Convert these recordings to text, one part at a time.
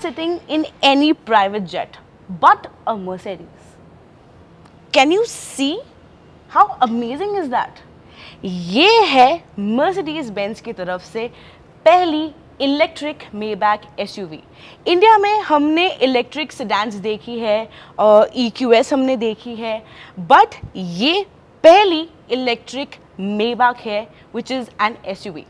sitting in any private jet, but a Mercedes. Can you see how amazing is that? ये है Mercedes Benz की तरफ से पहली इलेक्ट्रिक मेबैक एसयूवी। इंडिया में हमने इलेक्ट्रिक सेडान्स देखी है, EQS हमने देखी है, बट ये पहली इलेक्ट्रिक मेबैक है विच इज़ एन एसयूवी।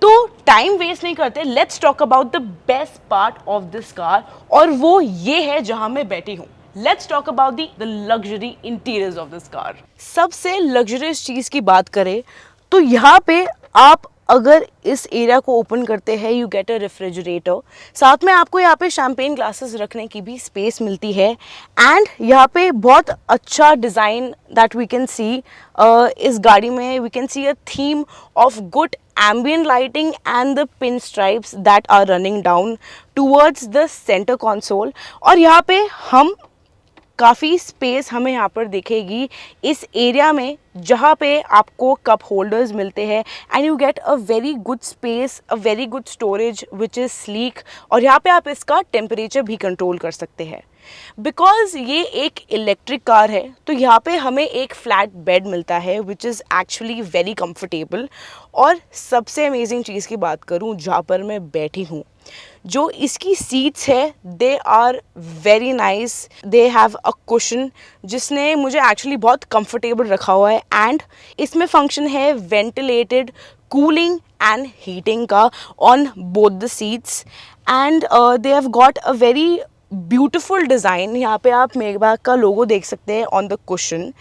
तो टाइम वेस्ट नहीं करते, let's talk about the best part of this car, और वो ये है जहां मैं बैठी हूँ। Let's talk about the luxury interiors of this car. सबसे लग्जरियस चीज़ की बात करें तो यहाँ पे आप अगर इस एरिया को ओपन करते हैं, यू गेट अ रेफ्रिजरेटर, साथ में आपको यहाँ पे शैम्पेन ग्लासेस रखने की भी स्पेस मिलती है। एंड यहाँ पे बहुत अच्छा design that we can see इस गाड़ी में, we can see a theme of good ambient lighting and the pinstripes that are running down towards the center console। और यहाँ पे हम काफ़ी स्पेस हमें यहाँ पर दिखेगी इस एरिया में जहाँ पे आपको कप होल्डर्स मिलते हैं, and you get a very good space, a very good storage which is sleek. और यहाँ पे आप इसका टेम्परेचर भी कंट्रोल कर सकते हैं। बिकॉज ये एक इलेक्ट्रिक कार है तो यहाँ पे हमें एक फ्लैट बेड मिलता है which is actually very comfortable. और सबसे अमेजिंग चीज़ की बात करूँ जहाँ पर मैं बैठी हूँ, जो इसकी सीट्स है they are very nice, they have a cushion जिसने मुझे एक्चुअली बहुत कंफर्टेबल रखा हुआ है। एंड इसमें फंक्शन है वेंटिलेटेड कूलिंग एंड हीटिंग का on both the seats. And they have got a very beautiful design. यहाँ पे आप मेबैक का लोगो देख सकते हैं on the cushion.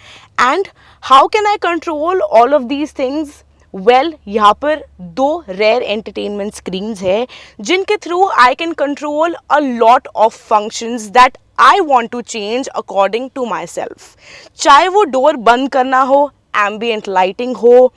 And how can I control all of these things? Well, यहाँ पर दो रेयर एंटरटेनमेंट स्क्रीन्स है जिनके through I can control a lot of functions that I want to change according to myself. चाहे वो door बंद करना हो, एम्बियंट लाइटिंग हो,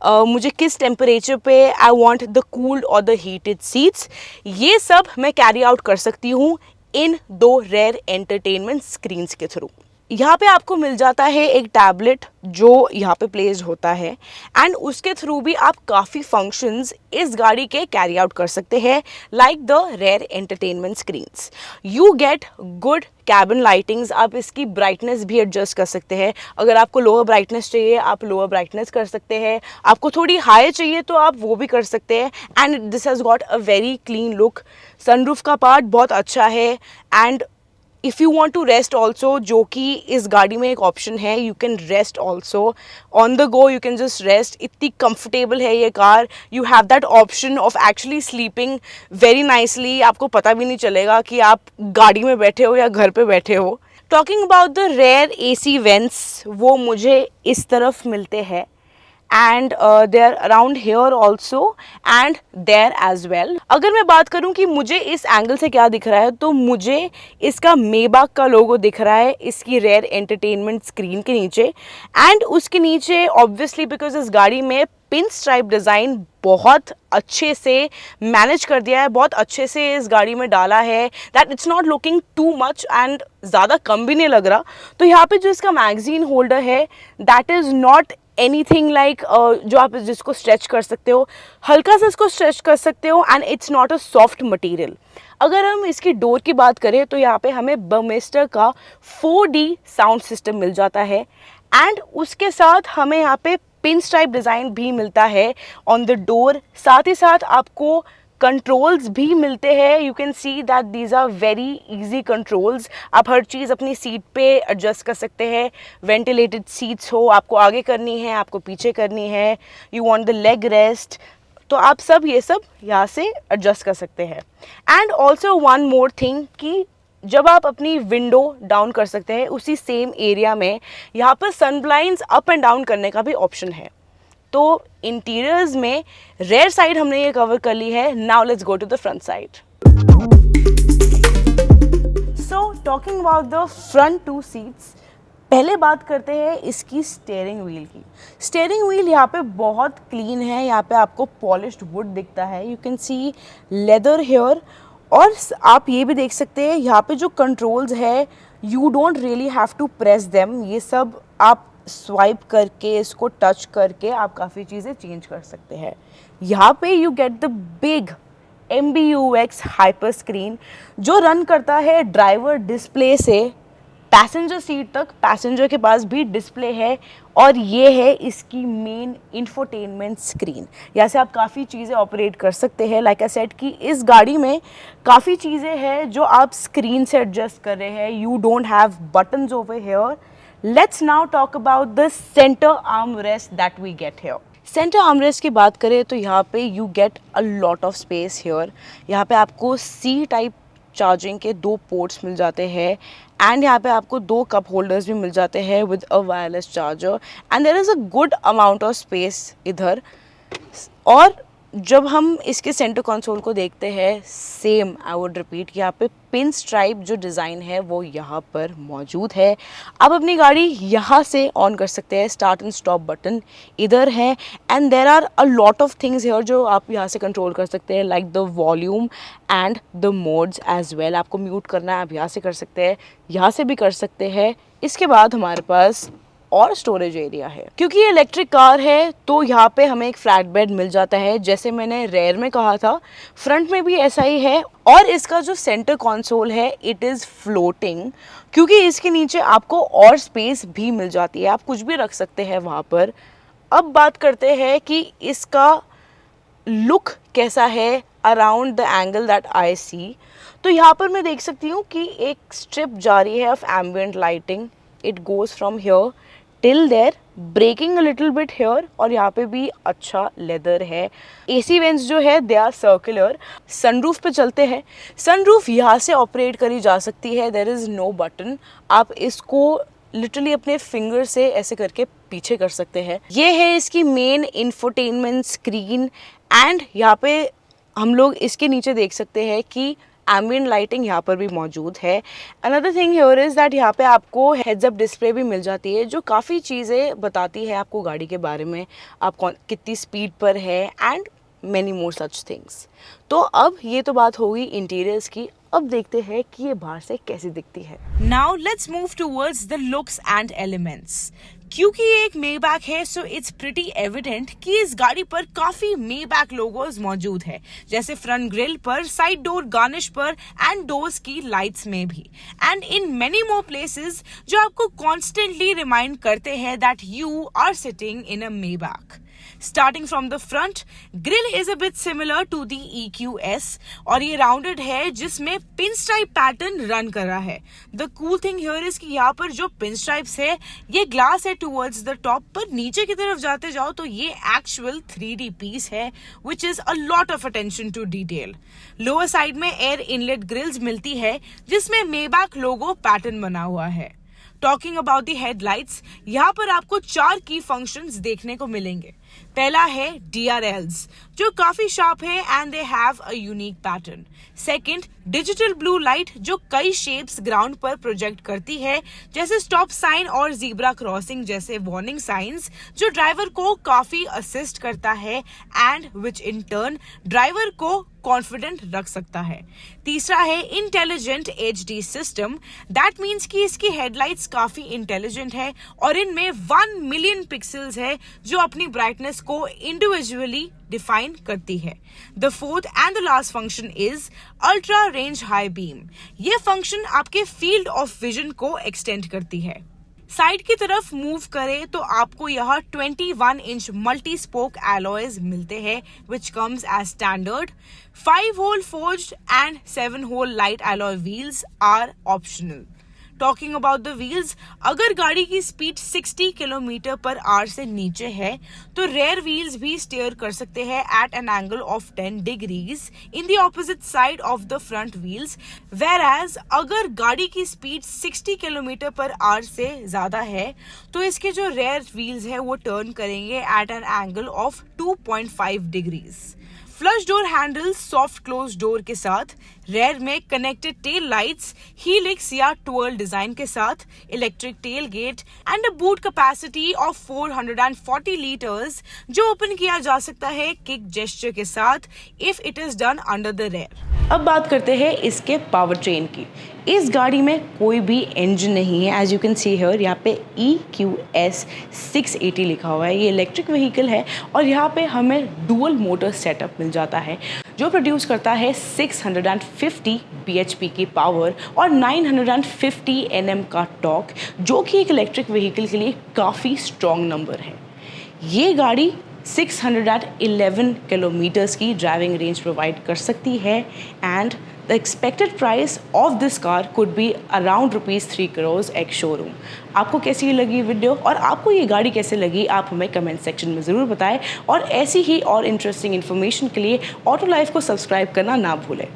मुझे किस टेम्परेचर पे आई वॉन्ट द कूल्ड और द हीटेड सीट्स, ये सब मैं कैरी आउट कर सकती हूँ इन दो रेयर एंटरटेनमेंट स्क्रीन्स के थ्रू। यहाँ पे आपको मिल जाता है एक टैबलेट जो यहाँ पे प्लेस्ड होता है, एंड उसके थ्रू भी आप काफ़ी फंक्शंस इस गाड़ी के कैरी आउट कर सकते हैं like the rear entertainment screens. You get good cabin lightings, आप इसकी ब्राइटनेस भी एडजस्ट कर सकते हैं। अगर आपको लोअर ब्राइटनेस चाहिए आप लोअर ब्राइटनेस कर सकते हैं, आपको थोड़ी हाई चाहिए तो आप वो भी कर सकते हैं। And this has got a very clean look. Sunroof का पार्ट बहुत अच्छा है। And if you want to rest also, जो कि इस गाड़ी में एक ऑप्शन है, you can rest also on the go, you can just rest. इतनी कंफर्टेबल है ये car, you have that option of actually sleeping very nicely. आपको पता भी नहीं चलेगा कि आप गाड़ी में बैठे हो या घर पे बैठे हो। Talking about the rear AC vents, वो मुझे इस तरफ मिलते हैं, and they are around here also and there as well. अगर मैं बात करूं कि मुझे इस एंगल से क्या दिख रहा है, तो मुझे इसका मेबैक का लोगो दिख रहा है इसकी रेयर एंटरटेनमेंट स्क्रीन के नीचे। एंड उसके नीचे ऑब्वियसली बिकॉज इस गाड़ी में पिन स्ट्राइप डिज़ाइन बहुत अच्छे से मैनेज कर दिया है, बहुत अच्छे से इस गाड़ी में डाला है that it's not looking too much and ज़्यादा कम भी नहीं लग रहा। तो यहाँ पे जो इसका मैगजीन होल्डर है that is not anything like जो आप जिसको स्ट्रेच कर सकते हो, हल्का सा इसको स्ट्रेच कर सकते हो, and it's not a soft material. अगर हम इसकी डोर की बात करें तो यहाँ पे हमें बर्मेस्टर का 4D साउंड सिस्टम मिल जाता है, एंड उसके साथ हमें यहाँ पे पिन स्ट्राइप डिज़ाइन भी मिलता है ऑन द डोर। साथ ही साथ आपको कंट्रोल्स भी मिलते हैं। You can see that these are very easy controls. आप हर चीज़ अपनी सीट पे एडजस्ट कर सकते हैं। वेंटिलेटेड सीट्स हो, आपको आगे करनी है, आपको पीछे करनी है, you want the leg rest, तो आप सब ये सब यहाँ से एडजस्ट कर सकते हैं। And also one more thing कि जब आप अपनी विंडो डाउन कर सकते हैं, उसी सेम एरिया में यहाँ पर सन ब्लाइंड्स अप एंड डाउन करने का भी ऑप्शन है। तो इंटीरियर्स में रेयर साइड हमने ये कवर कर ली है। Now let's go to the front side. So talking about the front two seats, पहले बात करते हैं इसकी स्टीयरिंग व्हील की। स्टीयरिंग व्हील यहाँ पे बहुत क्लीन है, यहाँ पे आपको पॉलिश्ड वुड दिखता है, you can see leather here. और आप ये भी देख सकते हैं यहाँ पे जो कंट्रोल्स है, you don't really have to press them, ये सब आप स्वाइप करके, इसको टच करके आप काफ़ी चीज़ें चेंज कर सकते हैं। यहाँ पे you get the big MBUX hyper screen जो रन करता है ड्राइवर डिस्प्ले से पैसेंजर सीट तक। पैसेंजर के पास भी डिस्प्ले है और ये है इसकी मेन इंफोटेनमेंट स्क्रीन। यहाँ से आप काफ़ी चीज़ें ऑपरेट कर सकते हैं। लाइक आई सेड कि इस गाड़ी में काफ़ी चीज़ें हैं जो आप स्क्रीन से एडजस्ट कर रहे हैं। You don't have buttons over here. Let's now talk about the centre arm rest that we get here. Centre armrest की बात करें तो यहाँ पे you get a lot of space here. यहाँ पे आपको सी टाइप चार्जिंग के 2 पोर्ट्स मिल जाते हैं एंड यहाँ पे आपको 2 कप होल्डर्स भी मिल जाते हैं with a wireless charger and there is a good amount of space इधर। और जब हम इसके सेंटर कंसोल को देखते हैं, सेम आई वुड रिपीट, यहाँ पे पिन स्ट्राइप जो डिज़ाइन है वो यहाँ पर मौजूद है। आप अपनी गाड़ी यहाँ से ऑन कर सकते हैं। स्टार्ट एंड स्टॉप बटन इधर है and there are a lot of things here जो आप यहाँ से कंट्रोल कर सकते हैं, like the volume and the modes as well. आपको म्यूट करना है आप यहाँ से कर सकते हैं, यहाँ से भी कर सकते हैं। इसके बाद हमारे पास और स्टोरेज एरिया है। क्योंकि ये इलेक्ट्रिक कार है तो यहाँ पे हमें एक फ्लैट बेड मिल जाता है, जैसे मैंने रेयर में कहा था फ्रंट में भी ऐसा ही है। और इसका जो सेंटर कंसोल है इट इज़ फ्लोटिंग, क्योंकि इसके नीचे आपको और स्पेस भी मिल जाती है, आप कुछ भी रख सकते हैं वहाँ पर। अब बात करते हैं कि इसका लुक कैसा है around the angle that I see. तो यहाँ पर मैं देख सकती हूँ कि एक स्ट्रिप जा रही है of ambient lighting. It goes from here till there, breaking a little bit here. और यहाँ पे भी अच्छा लेदर है। AC वेंट्स जो है दे आर सर्कुलर। सनरूफ पे चलते हैं। सनरूफ यहाँ से ऑपरेट करी जा सकती है, देयर इज़ नो बटन। आप इसको लिटरली अपने फिंगर से ऐसे करके पीछे कर सकते हैं। ये है इसकी मेन इंफोटेनमेंट स्क्रीन एंड यहाँ पे हम लोग इसके नीचे देख सकते हैं कि एम्बिएंट लाइटिंग यहाँ पर भी मौजूद है। Another thing here is that यहाँ पे आपको हेड्स अप डिस्प्ले भी मिल जाती है जो काफ़ी चीज़ें बताती है आपको गाड़ी के बारे में, आप कितनी स्पीड पर है and many more such things. तो अब ये तो बात हो गई इंटीरियर्स की। अब देखते हैं कि ये बाहर से कैसी दिखती है। Now let's move towards the looks and elements. क्योंकि ये एक मेबैक है सो इट्स प्रिटी एविडेंट कि इस गाड़ी पर काफी मेबैक लोगोज मौजूद है, जैसे फ्रंट ग्रिल पर, साइड डोर गार्निश पर एंड डोर्स की लाइट्स में भी, and in many more places जो आपको कॉन्स्टेंटली रिमाइंड करते हैं that you are sitting in a Maybach. Starting from the front, grill is a bit similar to the EQS और ये राउंडेड है जिसमें पिन स्ट्राइप पैटर्न रन कर रहा है। The cool thing here is कि यहाँ पर जो पिन स्ट्राइप्स है ये ग्लास है towards the top, पर नीचे की तरफ जाते जाओ तो ये एक्चुअल 3D पीस है which is a lot of attention to detail। Lower side में एयर इनलेट ग्रिल्स मिलती है जिसमें मेबैक लोगो पैटर्न बना हुआ है। टॉकिंग अबाउट दी हेडलाइट्स, यहाँ पर आपको 4 की फंक्शंस देखने को मिलेंगे। पहला है DRLs जो काफी शार्प है and they have a unique pattern. Second, digital blue light जो कई शेप्स ग्राउंड पर प्रोजेक्ट करती है, जैसे स्टॉप साइन और जीब्रा क्रॉसिंग जैसे वार्निंग साइंस, जो ड्राइवर को काफी असिस्ट करता है and which in turn driver को कॉन्फिडेंट रख सकता है। तीसरा है intelligent HD system. That means कि इसकी हेडलाइट्स काफी इंटेलिजेंट है और इनमें 1 मिलियन पिक्सल्स है जो अपनी ब्राइटनेस को इंडिविजुअली डिफाइन करती है। The fourth and the last function is ultra range high beam. ये फंक्शन आपके फील्ड ऑफ विजन को एक्सटेंड करती है। साइड की तरफ मूव करें तो आपको यहाँ 21 इंच मल्टी स्पोक एलॉयज मिलते हैं which comes as standard. 5 hole forged and 7 hole light alloy wheels are optional. Talking about the wheels, अगर गाड़ी की स्पीड 60 किलोमीटर पर आवर से नीचे है तो रेयर व्हील्स भी स्टीयर कर सकते हैं at an angle of 10 degrees in the opposite side of the front wheels, whereas अगर गाड़ी की स्पीड 60 किलोमीटर पर आवर से ज्यादा है तो इसके जो रेयर व्हील्स है वो टर्न करेंगे at an angle of 2.5 degrees. Flush door handle soft close door के साथ, रेयर में कनेक्टेड टेल लाइट्स, हीलिक्स या ट्वर्ल डिजाइन के साथ, electric tail gate and a boot capacity of 440 litres जो ओपन किया जा सकता है किक जेस्चर के साथ if it is done under the rear. अब बात करते हैं इसके पावर ट्रेन की। इस गाड़ी में कोई भी इंजन नहीं है। As you can see here, यहाँ पे EQS 680 लिखा हुआ है। ये इलेक्ट्रिक व्हीकल है और यहाँ पे हमें डुअल मोटर सेटअप मिल जाता है जो प्रोड्यूस करता है 650 bhp की पावर और 950 Nm का टॉर्क, जो कि एक इलेक्ट्रिक व्हीकल के लिए काफ़ी स्ट्रॉन्ग नंबर है। ये गाड़ी 611 किलोमीटर्स की ड्राइविंग रेंज प्रोवाइड कर सकती है and the expected price of this car could be around ₹3 crore ex showroom. आपको कैसी लगी वीडियो और आपको ये गाड़ी कैसे लगी, आप हमें कमेंट सेक्शन में ज़रूर बताएं और ऐसी ही और इंटरेस्टिंग इन्फॉर्मेशन के लिए ऑटो लाइफ को सब्सक्राइब करना ना भूलें।